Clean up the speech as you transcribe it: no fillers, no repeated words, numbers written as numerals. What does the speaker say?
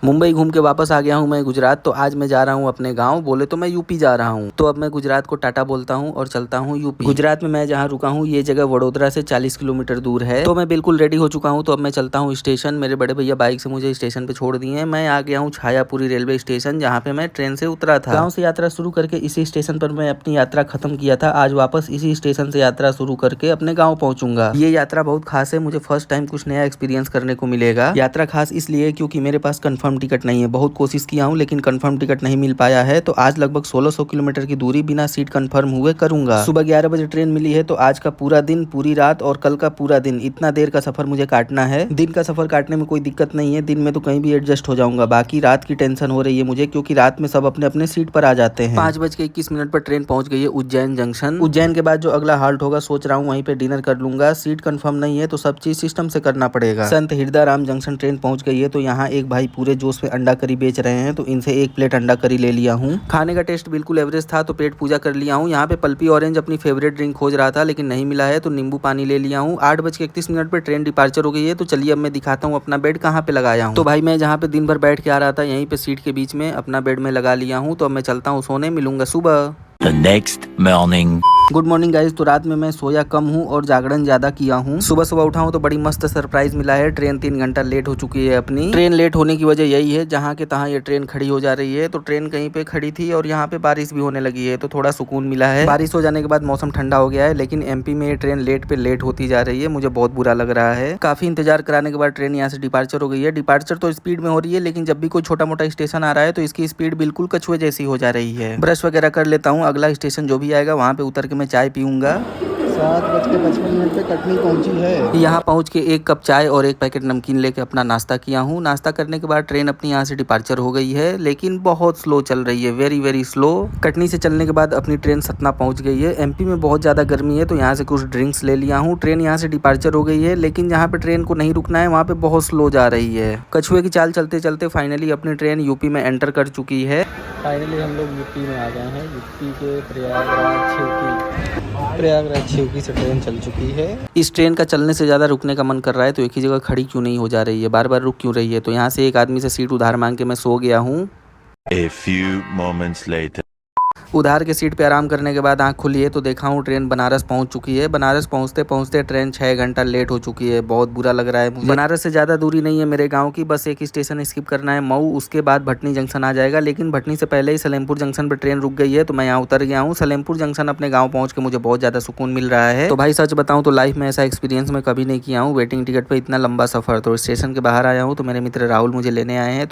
मुंबई घूम के वापस आ गया हूँ मैं गुजरात। तो आज मैं जा रहा हूँ अपने गांव, बोले तो मैं यूपी जा रहा हूँ। तो अब मैं गुजरात को टाटा बोलता हूँ और चलता हूँ यूपी। गुजरात में मैं जहाँ रुका हूँ ये जगह वडोदरा से 40 किलोमीटर दूर है। तो मैं बिल्कुल रेडी हो चुका हूँ। तो अब मैं चलता हूँ स्टेशन। मेरे बड़े भैया बाइक से मुझे स्टेशन पे छोड़ दिए हैं। मैं आ गया हूँ छायापुरी रेलवे स्टेशन, जहाँ पे मैं ट्रेन से उतरा था। गाँव से यात्रा शुरू करके इसी स्टेशन पर मैं अपनी यात्रा खत्म किया था। आज वापस इसी स्टेशन से यात्रा शुरू करके अपने गाँव पहुंचूंगा। ये यात्रा बहुत खास है, मुझे फर्स्ट टाइम कुछ नया एक्सपीरियंस करने को मिलेगा। यात्रा खास इसलिए क्योंकि मेरे पास कंफर्म टिकट नहीं है। बहुत कोशिश किया हूँ लेकिन कंफर्म टिकट नहीं मिल पाया है। तो आज लगभग 1600 किलोमीटर की दूरी बिना सीट कंफर्म हुए करूंगा। सुबह 11 बजे ट्रेन मिली है। तो आज का पूरा दिन, पूरी रात और कल का पूरा दिन, इतना देर का सफर मुझे काटना है। दिन का सफर काटने में कोई दिक्कत नहीं है, दिन में तो कहीं भी एडजस्ट हो जाऊंगा। बाकी रात की टेंशन हो रही है मुझे, क्योंकि रात में सब अपने अपने सीट पर आ जाते हैं। 5:21 पर ट्रेन पहुंच गई है उज्जैन जंक्शन। उज्जैन के बाद जो अगला हाल्ट होगा सोच रहा हूँ वहीं पे डिनर कर लूंगा। सीट कंफर्म नहीं है तो सब चीज सिस्टम से करना पड़ेगा। संत हिरदाराम जंक्शन ट्रेन पहुंच गई है। तो यहाँ एक भाई पूरे जोश में अंडा करी बेच रहे हैं, तो इनसे एक प्लेट अंडा करी ले लिया हूँ। खाने का टेस्ट बिल्कुल एवरेज था, तो पेट पूजा कर लिया हूँ। यहाँ पे पल्पी ऑरेंज अपनी फेवरेट ड्रिंक खोज रहा था लेकिन नहीं मिला है, तो नींबू पानी ले लिया हूँ। 8:31 पर ट्रेन डिपार्चर हो गई है। तो चलिए अब मैं दिखाता हूँ अपना बेड कहाँ पे लगाया हूँ। तो भाई मैं जहाँ पे दिन भर बैठ के आ रहा था यहीं पे सीट के बीच में अपना बेड में लगा लिया हूँ। तो अब मैं चलता हूँ सोने, मिलूंगा सुबह। The next morning. Good morning guys. तो रात में मैं सोया कम हूँ और जागरण ज्यादा किया हूँ। सुबह सुबह उठा हूँ तो बड़ी मस्त सरप्राइज मिला है। ट्रेन 3 घंटा लेट हो चुकी है अपनी। ट्रेन लेट होने की वजह यही है, जहाँ के तहाँ ये ट्रेन खड़ी हो जा रही है। तो ट्रेन कहीं पे खड़ी थी और यहाँ पे बारिश भी होने लगी है, तो थोड़ा सुकून मिला है। बारिश हो जाने के बाद मौसम ठंडा हो गया है, लेकिन एमपी में ये ट्रेन लेट पे लेट होती जा रही है। मुझे बहुत बुरा लग रहा है। काफी इंतजार कराने के बाद ट्रेन यहाँ से डिपार्चर हो गई है। डिपार्चर तो स्पीड में हो रही है, लेकिन जब भी कोई छोटा मोटा स्टेशन आ रहा है तो इसकी स्पीड बिल्कुल कछुए जैसी हो जा रही है। ब्रश वगैरह कर लेता हूँ, अगला स्टेशन जो भी आएगा वहाँ पे उतर के मैं चाय पीऊंगा। 7:55 पे कटनी पहुंची है। यहाँ पहुँच के एक कप चाय और एक पैकेट नमकीन लेके अपना नाश्ता किया हूँ। नाश्ता करने के बाद ट्रेन अपनी यहाँ से डिपार्चर हो गई है, लेकिन बहुत स्लो चल रही है, वेरी वेरी स्लो। कटनी से चलने के बाद अपनी ट्रेन सतना पहुँच गई है। एमपी में बहुत ज़्यादा गर्मी है, तो यहाँ से कुछ ड्रिंक्स ले लिया हूँ। ट्रेन यहाँ से डिपार्चर हो गई है, लेकिन जहाँ पे ट्रेन को नहीं रुकना है वहाँ पे बहुत स्लो जा रही है। कछुए की चाल चलते चलते फाइनली अपनी ट्रेन यूपी में एंटर कर चुकी है। फाइनली हम लोग यूपी में आ गए हैं। यूपी के प्रयागराज छिवकी से ट्रेन चल चुकी है। इस ट्रेन का चलने से ज़्यादा रुकने का मन कर रहा है, तो एक ही जगह खड़ी क्यों नहीं हो जा रही है, बार बार रुक क्यों रही है। तो यहाँ से एक आदमी से सीट उधार मांग के मैं सो गया हूँ। A few moments later. उधार के सीट पे आराम करने के बाद आंख खुली है तो देखा हूँ ट्रेन बनारस पहुंच चुकी है। बनारस पहुंचते पहुंचते ट्रेन 6 घंटा लेट हो चुकी है। बहुत बुरा लग रहा है मुझे। बनारस से ज़्यादा दूरी नहीं है मेरे गांव की, बस एक स्टेशन स्किप करना है, मऊ। उसके बाद भटनी जंक्शन आ जाएगा, लेकिन भटनी से पहले ही सलेमपुर जंक्शन पर ट्रेन रुक गई है, तो मैं यहाँ उतर गया हूँ। सलेमपुर जंक्शन अपने गाँव पहुँच के मुझे बहुत ज़्यादा सुकून मिल रहा है। तो भाई सच बताऊँ तो लाइफ में ऐसा एक्सपीरियंस मैं कभी नहीं किया हूँ, वेटिंग टिकट पर इतना लंबा सफर। तो स्टेशन के बाहर आया हूँ तो मेरे मित्र राहुल मुझे लेने आए हैं। तो